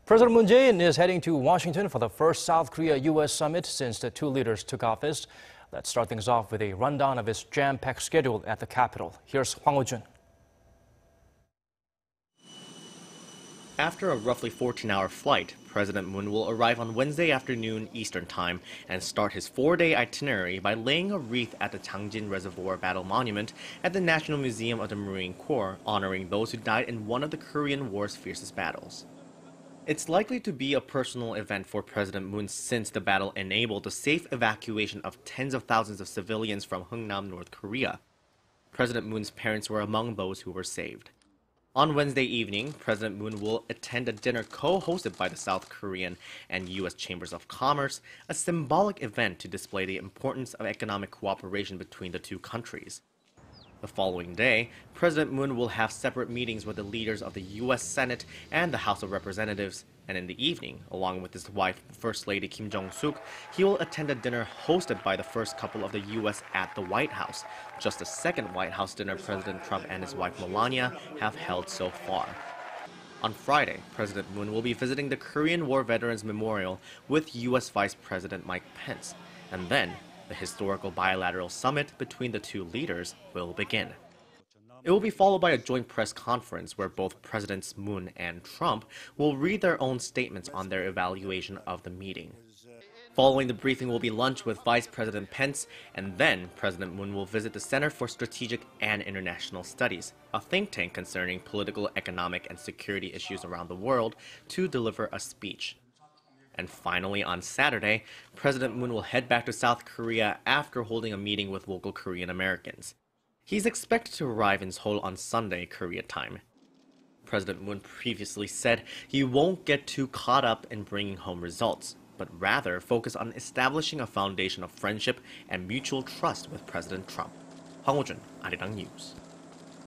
President Moon Jae-in is heading to Washington for the first South Korea-U.S. summit since the two leaders took office. Let's start things off with a rundown of his jam-packed schedule at the Capitol. Here's Hwang. After a roughly 14-hour flight, President Moon will arrive on Wednesday afternoon Eastern Time and start his 4-day itinerary by laying a wreath at the Changjin Reservoir Battle Monument at the National Museum of the Marine Corps, honoring those who died in one of the Korean War's fiercest battles. It's likely to be a personal event for President Moon since the battle enabled the safe evacuation of tens of thousands of civilians from Hungnam, North Korea. President Moon's parents were among those who were saved. On Wednesday evening, President Moon will attend a dinner co-hosted by the South Korean and U.S. Chambers of Commerce, a symbolic event to display the importance of economic cooperation between the two countries. The following day, President Moon will have separate meetings with the leaders of the U.S. Senate and the House of Representatives, and in the evening, along with his wife, First Lady Kim Jong-suk, he will attend a dinner hosted by the first couple of the U.S. at the White House, just the second White House dinner President Trump and his wife Melania have held so far. On Friday, President Moon will be visiting the Korean War Veterans Memorial with U.S. Vice President Mike Pence, and then the historical bilateral summit between the two leaders will begin. It will be followed by a joint press conference where both Presidents Moon and Trump will read their own statements on their evaluation of the meeting. Following the briefing will be lunch with Vice President Pence, and then President Moon will visit the Center for Strategic and International Studies, a think tank concerning political, economic, and security issues around the world, to deliver a speech. And finally, on Saturday, President Moon will head back to South Korea after holding a meeting with local Korean Americans. He's expected to arrive in Seoul on Sunday, Korea time. President Moon previously said he won't get too caught up in bringing home results, but rather focus on establishing a foundation of friendship and mutual trust with President Trump. Ho-jun, Arirang News.